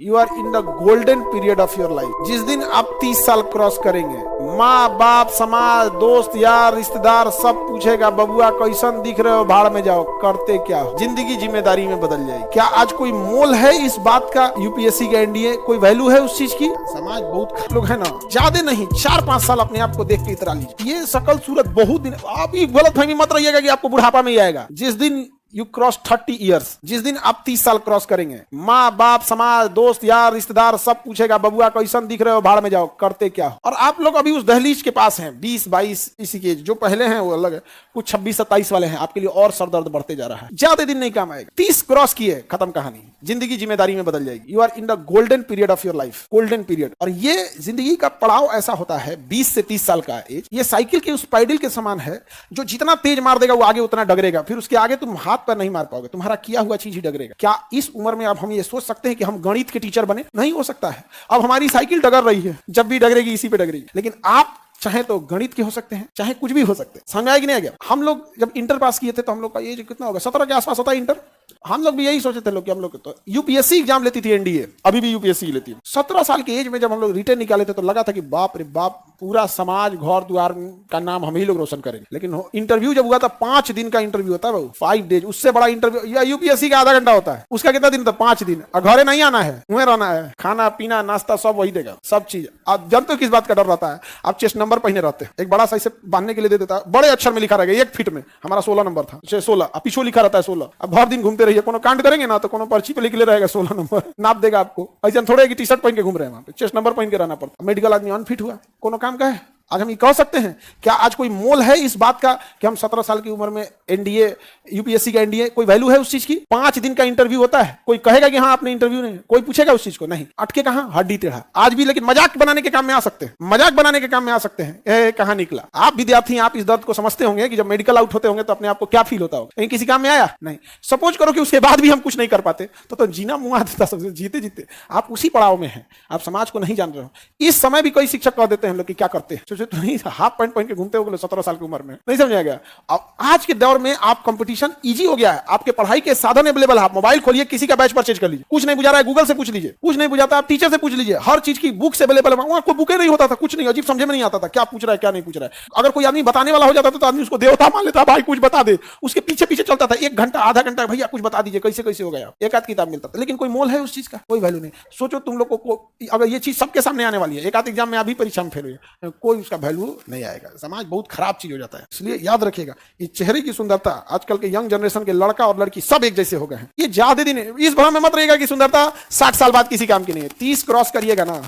You are in the golden period of your life. जिस दिन आप 30 साल क्रॉस करेंगे, माँ बाप समाज दोस्त यार रिश्तेदार सब पूछेगा बबुआ कैसन दिख रहे हो, भाड़ में जाओ, करते क्या हो। जिंदगी जिम्मेदारी में बदल जाएगी। क्या आज कोई मोल है इस बात का? यूपीएससी का एनडीए कोई वैल्यू है उस चीज की? समाज बहुत लोग है ना, ज्यादा नहीं 4-5 साल अपने आप को देख के इतरा लीजिए। ये शकल सूरत बहुत दिन, आप गलतफहमी मत रहिएगा कि आपको बुढ़ापा में ही आएगा। जिस दिन यू क्रॉस 30 ईयर्स, जिस दिन आप 30 साल क्रॉस करेंगे, माँ बाप समाज दोस्त यार रिश्तेदार सब पूछेगा बबुआ कैसन दिख रहे हो, भाड़ में जाओ, करते क्या हो। और आप लोग अभी उस दहलीज के पास हैं, 20-22 इसी के जो पहले हैं वो अलग है, कुछ 26-27 वाले हैं, आपके लिए और सर दर्द बढ़ते जा रहा है। ज्यादा दिन नहीं काम आएगा। 30 क्रॉस किए, खत्म कहानी, जिंदगी जिम्मेदारी में बदल जाएगी। You are in the golden period of your life, golden period. और ये जिंदगी का पड़ाव ऐसा होता है 20 से 30 साल का एज, ये साइकिल के उस पैडल के समान है जो जितना तेज मार देगा वो आगे उतना डगरेगा, फिर उसके आगे तुम हाथ पर नहीं मार पाओगे, तुम्हारा किया हुआ चीज ही डगरेगा। क्या इस उम्र में अब हम ये सोच सकते हैं कि हम गणित के टीचर बने? नहीं हो सकता है। अब हमारी साइकिल डगर रही है, जब भी डगरेगी इसी पे डगरेगी। लेकिन आप चाहे तो गणित के हो सकते हैं, चाहे कुछ भी हो सकते हैं। समझ आया कि नहीं आ गया? हम लोग जब इंटर पास किए थे तो हम लोग का एज कितना होगा, 17 के आसपास होता है इंटर। हम लोग भी यही सोचे थे लोग कि हम लोग तो यूपीएससी एग्जाम लेती थी एनडीए, अभी भी यूपीएससी लेती है। 17 साल के एज में जब हम लोग रिटर्न निकाले थे तो लगा था कि बाप रे बाप, पूरा समाज घर द्वार का नाम हम ही लोग रोशन करेंगे। लेकिन इंटरव्यू जब हुआ था, 5 दिन का इंटरव्यू होता है, 5 डेज, उससे बड़ा इंटरव्यू या यूपीएससी का आधा घंटा होता है, उसका कितना दिन था? 5 दिन। और घरे नहीं आना है, वहीं रहना है, खाना पीना नाश्ता सब वही देगा, सब चीज। आप जानते हो किस बात का डर रहता है? आप चेस्ट नंबर पहने रहते हैं, एक बड़ा सा इसे बांधने के लिए दे देता है, बड़े अक्षर में लिखा रहेगा 1 फीट में। हमारा 16 नंबर था, 16, पीछे लिखा रहता है 16। अब भर दिन घूमते रहिए, कोनो कांड करेंगे ना तो कोनो पर्ची पे लिख ले रहेगा 16 नंबर, नाप देगा आपको। ऐसा थोड़े कि टी शर्ट पहन के घूम रहे हैं, वहां पे चेस्ट नंबर पहन के रहना पड़ता। मेडिकल आदमी अनफिट हुआ, कोनो काम का है? आज हम ये कह सकते हैं? क्या आज कोई मोल है इस बात का कि हम 17 साल की उम्र में एनडीए, यूपीएससी का एनडीए, कोई वैल्यू है उस चीज की? 5 दिन का इंटरव्यू होता है, कोई कहेगा कि हाँ आपने इंटरव्यू नहीं, कोई पूछेगा उस चीज को? नहीं। अटके कहां? हड्डी टेढ़ा आज भी। लेकिन मजाक बनाने के काम में आ सकते हैं, मजाक बनाने के काम में आ सकते हैं। कहां निकला? आप विद्यार्थी, आप इस दर्द को समझते होंगे कि जब मेडिकल आउट होते होंगे तो अपने आप को क्या फील होता होगा। कहीं किसी काम में आया? नहीं। सपोज करो कि उसके बाद भी हम कुछ नहीं कर पाते तो जीना मुआ देता सबसे, जीते जीते। आप उसी पड़ाव में हैं, आप समाज को नहीं जान रहे हो। इस समय भी कई शिक्षक कह देते हैं लोग कि क्या करते हैं, हाफ पैंट पहन के घूमते हो 17 साल की उम्र में। नहीं समझा गया? अब आज के दौर में आप कंपटीशन इजी हो गया है, आपके पढ़ाई के साधन अवेलेबल है। आप मोबाइल खोलिए, किसी का बैच परचेज कर लीजिए। कुछ नहीं बुझा रहा है गूगल से पूछ लीजिए, कुछ नहीं बुझाता आप टीचर से पूछ लीजिए। हर चीज की बुक्स अवेलेबल है। वहां कोई बुके नहीं होता था, कुछ नहीं, अजीब समझे में नहीं आता था क्या पूछ रहा है क्या नहीं पूछ रहा है। अगर कोई आदमी बताने वाला हो जाता था तो आदमी उसको देवता मान लेता, भाई कुछ बता दे। उसके पीछे पीछे चलता था 1 घंटा आधा घंटा, भैया कुछ बता दीजिए कैसे कैसे हो गया। एक आध किताब मिलता था। लेकिन कोई मोल है उस चीज का? कोई वैल्यू नहीं। सोचो तुम लोग को अगर ये चीज सबके सामने आने वाली है, एक आध एग्जाम में अभी परीक्षा में फेल हुई, कोई उसका वैल्यू नहीं आएगा। समाज बहुत खराब चीज हो जाता है। इसलिए याद रखिएगा, ये चेहरे की सुंदरता, आजकल के यंग जनरेशन के लड़का और लड़की सब एक जैसे हो गए हैं। ये ज्यादा दिन इस भ्रम में मत रहिएगा कि सुंदरता 60 साल बाद किसी काम की नहीं है। 30 क्रॉस करिएगा ना,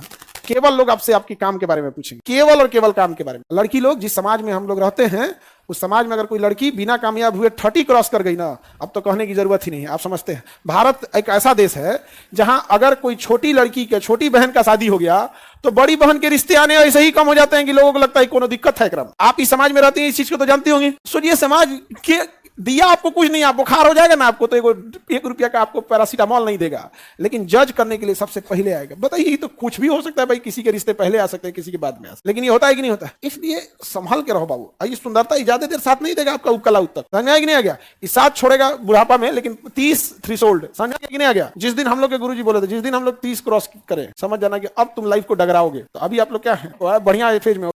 केवल लोग आपसे आपके काम के बारे में पूछेंगे, केवल और केवल काम के बारे में। लड़की लोग, जिस समाज में हम लोग रहते हैं उस समाज में अगर कोई लड़की बिना कामयाब हुए 30 क्रॉस कर गई ना, अब तो कहने की जरूरत ही नहीं है। आप समझते हैं, भारत एक ऐसा देश है जहां अगर कोई छोटी लड़की के, छोटी बहन का शादी हो गया तो बड़ी बहन के रिश्ते आने ऐसे ही कम हो जाते हैं कि लोगों को लगता है कोनो दिक्कत है क्रम। आप इस समाज में रहते हैं, इस चीज को तो जानते होंगे। सोचिए, समाज के दिया आपको कुछ नहीं, आप बुखार हो जाएगा ना आपको तो 1 रुपया का आपको पैरासीटामोल नहीं देगा, लेकिन जज करने के लिए सबसे पहले आएगा। बताइए, तो कुछ भी हो सकता है भाई, किसी के रिश्ते पहले आ सकते हैं, किसी के बाद में आ सकते हैं। लेकिन ये होता है कि नहीं होता? इसलिए संभल के रहो बाबू। ये सुंदरता ज्यादा देर साथ नहीं देगा आपका उपकला तक। समझ आया कि नहीं आ गया? इस साथ छोड़ेगा बुढ़ापा में, लेकिन 30 थ्रेशोल्ड। समझ आया कि नहीं आ गया? जिस दिन हम लोग के गुरुजी बोले थे, जिस दिन हम लोग 30 क्रॉस करें, समझ जाना कि अब तुम लाइफ को डगराओगे। तो अभी आप लोग क्या है, बढ़िया फेज में।